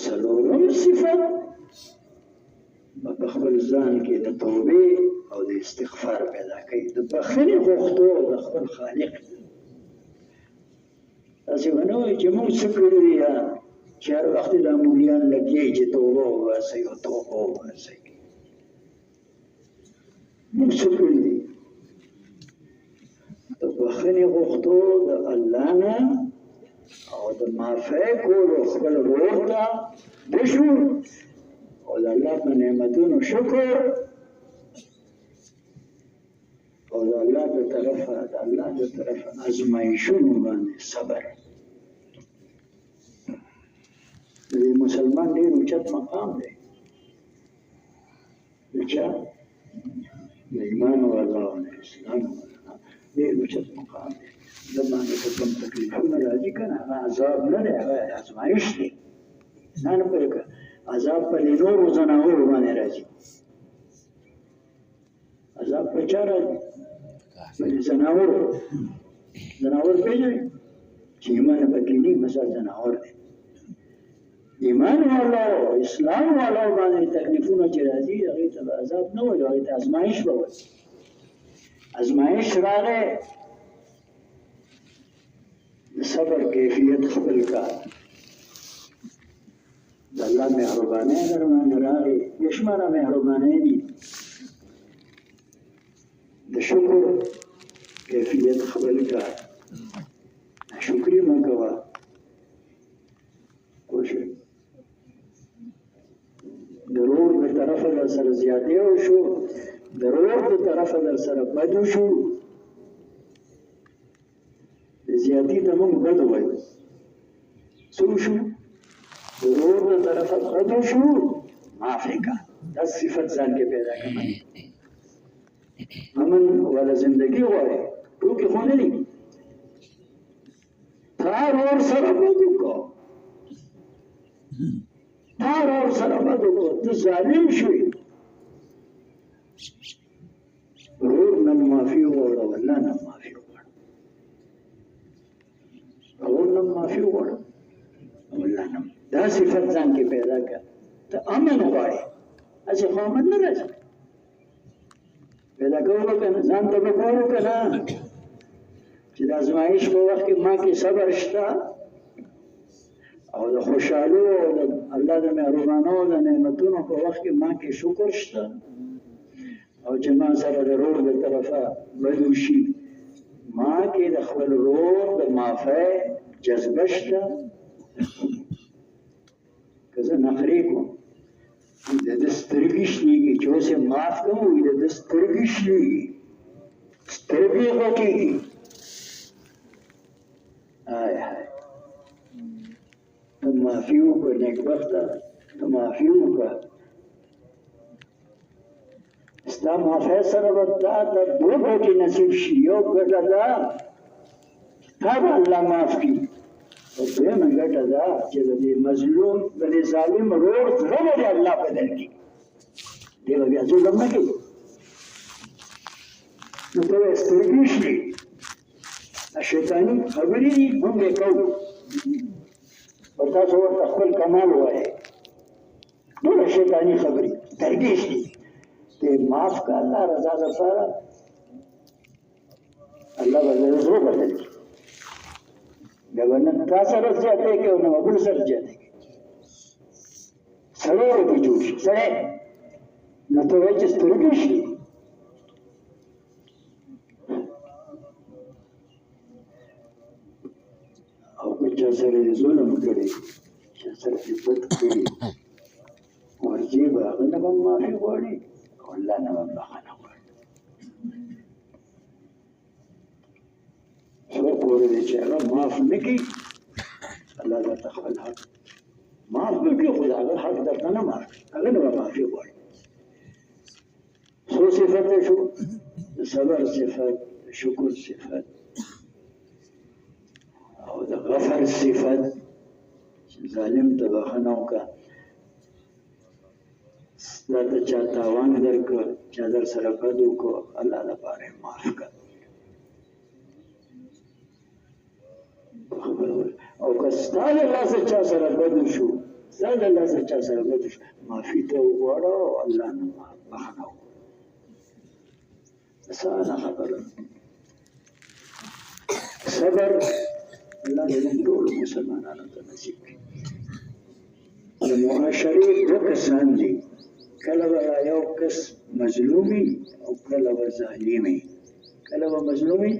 سلورم صفت په خپل ځان کې د توبې او د استغفار پیدا کوي د بخښنې غوښتو د خپل خالق تاسې ونه وایئ چې موږ څه کړي دي چې هر وخت دا مولیان لګېږي چې توبه وباسئ او توبه وباسئ موږ څه کړي دي د بخښنې غوښتو د الله نه او د معافی کولو خپل ورور ته وشو او د الله په نعمتونو شکر او د الله د طرفه ازمایښونو باندې صبر د مسلمان ډېر اوچت مقام دی د چا د ایمان والا او د اسلام والا ډېر اوچت مقام دی د باندې که کوم تکلیفونه راځي که نه هغه عذاب نه دی هغه ازمایښت دی نه پوهېږه عذاب په دې نورو ځناورو باندې راځي عذاب په چا راځي په دې ځناور پېژنئ چې ایمان پکې نه مثال ځناور دی ایمان والاو اسلام والاو باندې تکلیفونه چې راځي هغې ته به عذاب نه وایي هغې ته ازمایش به وایي ازمایش راغی د صبر کیفیت خپل کار د الله مهربانۍ در باندې راغی بې شماره مهربانۍ دي د شکر کیفیت خپل کار ناشکري مه کوه کوشش ضرور د طرفه در سره زیاتې وشو ضرور د طرفه در سره بد وشو د زیاتي ته موږ بد وایو څه وشو ضرور د طرفه بد وشو معافي کا دا صفت ځان کې پیدا کړه امن والا زندگی غواړي ټوکې خو نه دي تا ورور سره بد وکړه اور سره بد وکړه ته ظالم شوې ورور نه معافي وغواړه الله نه معافي وغواړه ورور نه معافي وغواړه الله نه دا صفت ځان کې پیدا کړه ته امن غواړې هسې خو امن نه راځي پیدا کوو که نه ځان ته به ګورو که نه چې د ازمایش په وخت کې ما کې صبر شته او د خوشحالو او د الله د مهربانو او د نعمتونو په وخت کې ما کې شکر شته او چې ما سره د رور د طرفه بد وشي ما کې د خپل رور د معافۍ جذبه شته که زه نخرې کوم د ده سترګې شلېږي چې اوس یې معاف کوم وایي د ده سترګې شلېږي سترګې یې غټېږي های های ته معافي وکړه نیکبخته ته معافي وکړه ستا معافۍ سره به تا ته دوه ګټې نصیب شي یو ګټه ده تا به الله معاف کړي او دویمه ګټه ده چې د دې مظلوم د دې ظالم رور زړه به دې الله بدل کړي دی به بیا ظلم نه کوي نو ته به سترګې شي شیطاني خبرې دي موږ یې کوو او تاسو ورته خپل کمال وایئ ټوله شیطاني خبرې ترګېش دي ته معاف که الله رضا دپاره الله به زه زړه بدل کړي بیا به نه تا سره زیاتی کوي او نه به بل سره زیاتی کوي سړی ورته جوړ شي سړی نو ته وایې چې سترګې شي چا سره یې ظلم کړی چا سره یې بد کړي ورځې به هغه نه به معافي غواړي او الله نه به بخښنه غواړي څو پورې دی چې هغه معاف نه کړي الله درته خپل حق معاف به کړي خو د هغه حق درته نه معاف کړي هغه نه به معافي غواړي څو صفت شو د صبر صفت د شکر صفت او د غفر صفت چې ظالم ته بخښنه وکړه دا ته چا تاوان درکړه چا در سره بد وکړه الله دپاره یې معاف کړه او که ستا له لاسه چا سره بد وشو زاد الله سے چا سره بدش معافي ته وغواړه او الله نه بخښنه وکړه. اسانه خبره. صبر الله دې موږ ټول مسلمانانو ته نصیب کړي. د معاشرې دوه کسان دي، کله به یو کس مظلومي او کله به ظالمي. کله به مظلومي،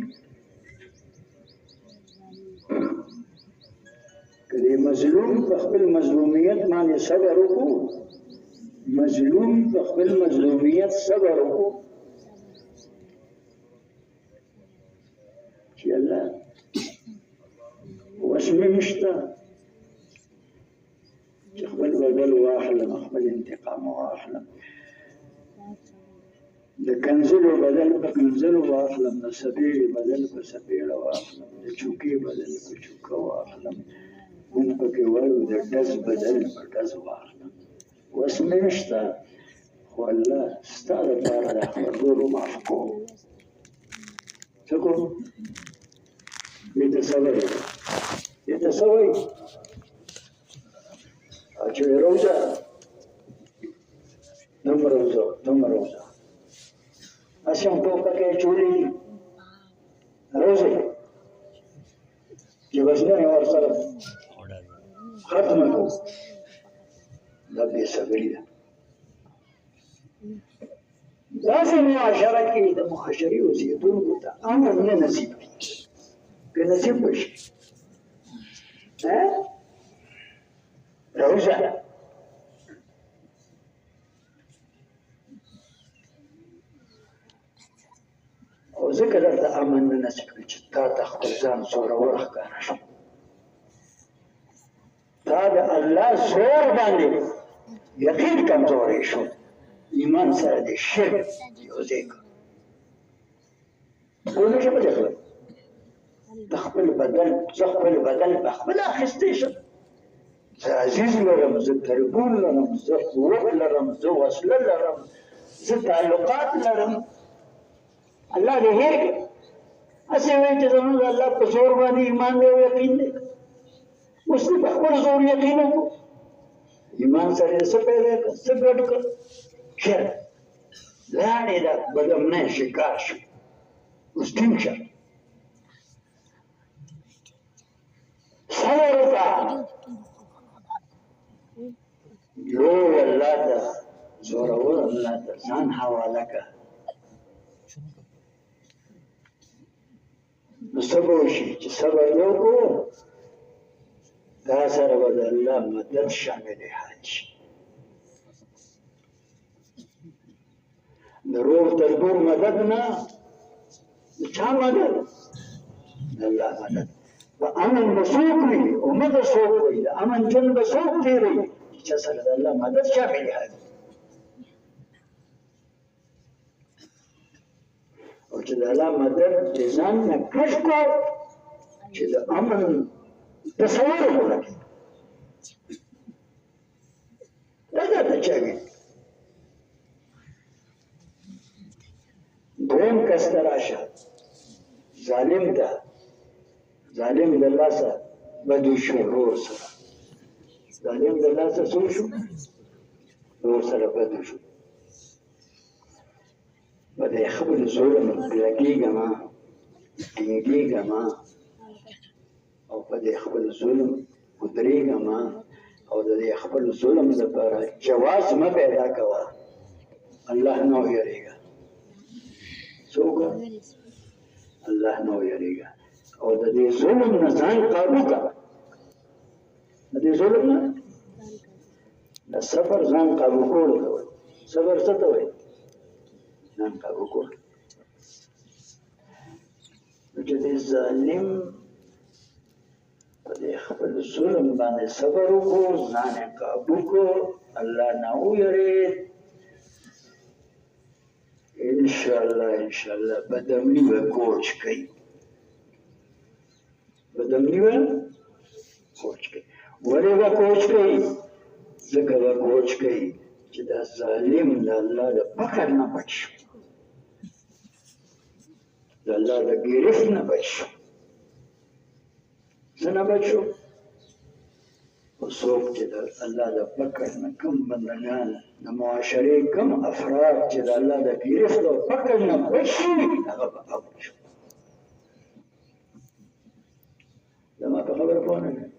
که د مظلوم په خپل مظلومیت باندې صبر وکړو، مظلوم په خپل مظلومیت صبر وکړو چې الله وس مې نشته چې خپل بدل واخلم، خپل انتقام واخلم، د کنزلو بدل په کنزلو واخلم، د سپېړې بدل په سپېړه واخلم، د چوکۍ بدل په چوکه واخلم، مونږ پکې وایو د ډز بدل په ډز واخلم. وس مې نشته، خو الله ستا دپاره دا خبرو معاف کوم. څه کوم؟ دې ته صبر وکړه، دې ته څه وایي؟ چې روزه دومره روزه هسې هم ټوپکې چولې دي روزې چې بس نه یې ورسره ختمه کړو. دا بې صبري ده. داسې معاشره کې د معاشرې اوسېدونکو ته امن نه نصیب کېږي. که نصیب وشي روزه او ځکه درته امن نه نصیب کړي چې تا ته خپل ځان زورور ښکاره شو، تا د الله زور باندې یقین کمزوری شو، ایمان سره د شرک یوځای کړ. پوه نه شوې په دې خبره؟ زه خپل بدل په خپله اخیستی شم. زه عزیز لرم، زه تربون لرم، زه قوت لرم، زه وسله لرم، زه تعلقات لرم. الله دې هېر کړي. هسې وایي چې زموږ د الله په زور باندې ایمان دی او یقین دی. اوس دې په خپل زور یقین وکړو، ایمان سره یې څه پیدا کړه، څه ګډ کړ؟ شرک. لاړې د بدامنۍ شکار شو. اوس ټینګ شه، صبر وکړه. لوی الله ته، زورور الله ته ځان حواله کړه. نو څه به وشي چې صبر یې وکړو، دا سره به د الله مدد شامل حال شي. د روح تر ګور مدد نه، د چا مدد؟ د الله مدد. په امن به څوک وي، امت به څوک وي، د امن ژوند به څوک تېروي چې سره د الله مدد شامل حال وي. او چې د الله مدد د ځان نه کش کړو چې د امن تصور ولري. دا درته چاوي. دویم کس ته راشه، ظالم ده، ظالم د لاسه بد وشو، ورور سره ظالم د لاسه څه وشو؟ ورور سره بد وشو. په دې خپل ظلم لګېږم، ټینګېږم او په دې خپل ظلم ودرېږم او د دې خپل ظلم لپاره جواز مه پیدا کوه. الله نه ویریږه. څوک؟ الله نه ویریږه او د دې ظلم نه ځان قابو کړه. د دې ظلم نه د صبر ځان قابو کول ته وایي. صبر څه ته وایي؟ ځان قابو کول. نو چې د ظالم په دې خپل ظلم باندې صبر وکړو، ځان یې قابو کړو، الله نه ویرېد، انشاءالله بدامني به کوچ کوي. بدامني به کوچ کوي. ولې به کوچ کوي؟ ځکه به کوچ کوي چې دا ظالم د الله د پکړ نه بچ شو، د الله د ګرفت نه بچ شو. څه نه بچ شو؟ وصوب جدا الله دا فكر كم بندگان دا معاشره كم افراد جدا الله دا گرفت و فكر نبشي هغه ابو لما خبر پونه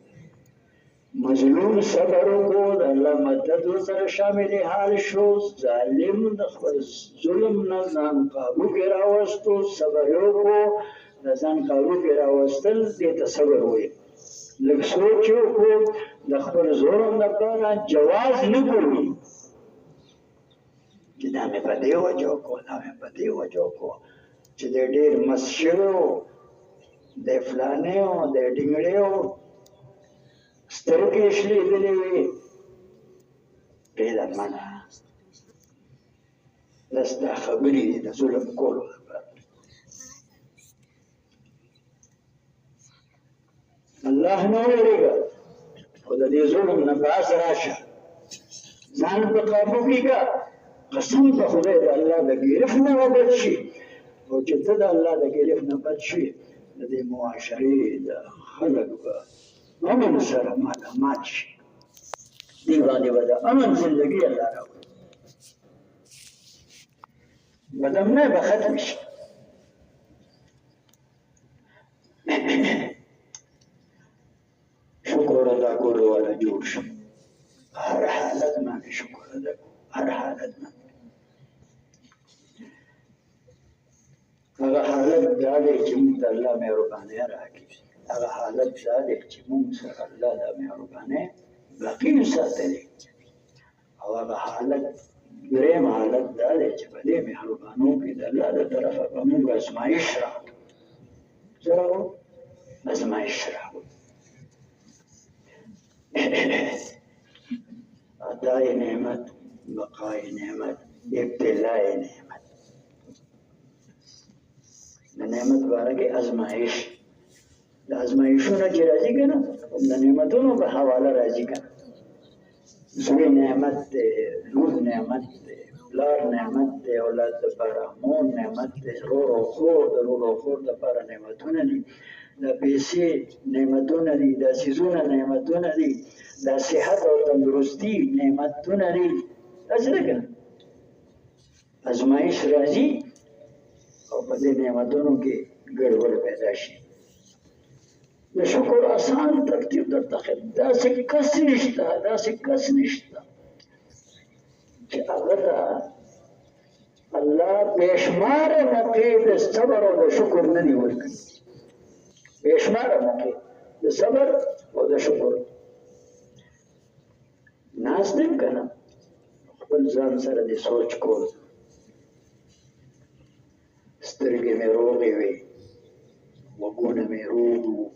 مظلوم صبر کو الله مدد سره شامل حال شو ظالم د خپل ظلم نه ځان قابو کې راوستو صبر کو د ځان قابو کې راوستل دې ته صبر وایي لږ سوچ وکړو د خپل ظلم لپاره جواز نه کوي چې دا مې په دې وجه وکړو دا مې په دې وجه وکړو چې د ډېر مست شوی و د فلانې و د ډنګړې و سترګې شلېدلې وې پرېږده منه دا ستا خبرې دي د ظلم کولو لپاره الله نه وېرېږه خو د دې ظلم نه باز راشه ځان په قابو کېږه قسم په خدای د الله د ګرفت نه وبچ شي او چې ته د الله د ګرفت نه بچ شي د دې معاشرې د خلک به امن سره مالامات شي دې باندې به د امن زندګي الله راوړي بدمنه به ختم شي شکر ادا کولو والا جوړ شي هر حالت باندې شکر ادا کړو هر حالت باندې هغه حالت دا دی چې موږ ته الله مهرباني راکړي هغه حالت دا دی چې موږ سره الله د مهرباني باقي وساتلي او هغه حالت درېیم حالت دا دی چې په دې مهربانو کې د الله د طرفه به موږ ازمایش راغلو څه راغلو ازمایش راغلو عطای نعمت بقای نعمت ابتلای نعمت د نعمت باره کې ازمایش د ازمایشونو چې راځي که نه د نعمتونو په حواله راځي که نه زوی نعمت دی لور نعمت دی پلار نعمت دی اولاد دپاره مور نعمت دی رور او خور د رور او خور دپاره نعمتونه دي دا پیسې نعمتونه دي دا څیزونه نعمتونه دي دا صحت او تندرستي نعمتونه دي داسې ده که نه ازمایش راځي او په دې نعمتونو کې ګډوډ پیدا شي د شکر آسان ترتیب درته ښیم داسې کس نشته چې هغه ته الله بېشماره موقع د صبر او د شکر نه دي ورکړي بېشماره موقع د صبر او د شکر ناست یم که نه خپل ځان سره دې سوچ کول سترګې مې روغې وې غوږونه مې روغ وو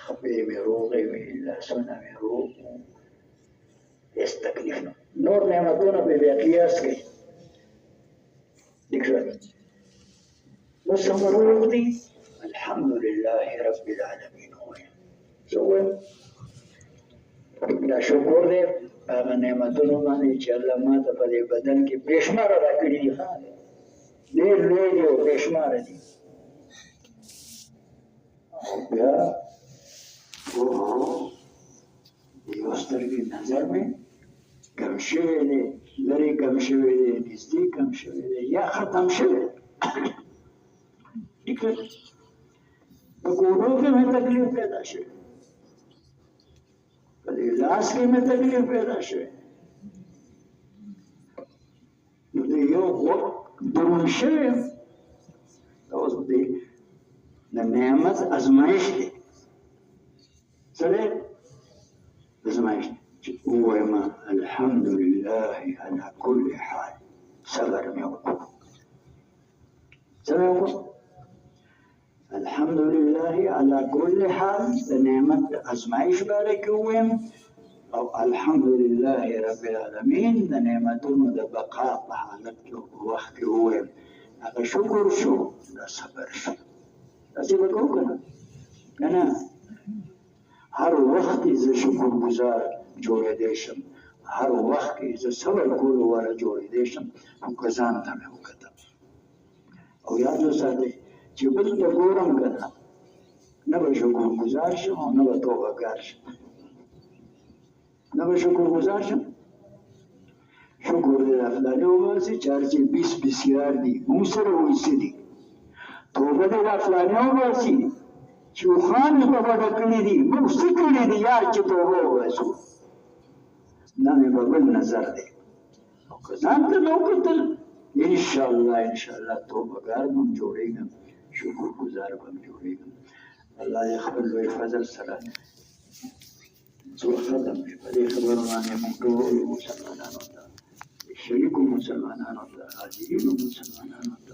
خپې مې روغې وې لاسونه مې روغ وو هېڅ تکلیف نه نور نعمتونه پې بیا قیاس کوي ټیک شوه اوس هم روغ دي الحمدلله رب العالمین ووایم څه ووایم دا شکر دی هغه نعمتونو باندې چې الله ما ته په دې بدن کې بېشماره راکړي دي ډېر لوی دي او بېشماره دي او بیا یو سترګې نظر مې کم شوی دی لرې کم شوی دی نږدې کم شوی دی یا ختم شوی دی ټیک ده په ګوډو کې مې تکلیف پیدا شوی په دې لاس کې مې تکلیف پیدا شوی نو د یو غوږ دروند شوی دا اوس د نعمت ازمایش دی څه دی ازمایش چې ووایم الحمدلله علی کل حال صبر مې وکړو څه مې وکړو الحمدلله علی کل حال د نعمت ازمایش باره کې ووایم او الحمدلله رب العالمین د نعمتونو د بقا په حالت کې په وخت کې ووایم هغه شکر شو دا صبر شو داسې به کوو که نه که نه هر وخت کې زه شکر ګزار جوړېدی شم هر وخت کې زه صبر کولو والا جوړېدی شم خو که ځان ته مې وکتل او یاد وساتئ چې بل ته ګورم که نه نه به شکر ګزار شم او نه به توبهګار شم نه به شکر گزار شم شکر دې افلانه وباسي چارچې 20 بسیار دي موږ سره وایسي دي توبه دې افلانه وباسي چې خان په وړه کړی دي موږ څه کړی دي یار چې توبه وباسو نه مې په بل نظر دی او که ځان ته مې وکتل انشاءالله توبه ګار به هم جوړېږم شکر ګزار به هم جوړېږم الله دې خپل لوی فضل سره څو ختم شي په دې خبرو باندې موږ ټول مسلمانانو ته شریکو مسلمانانو ته حاضرینو مسلمانانو ته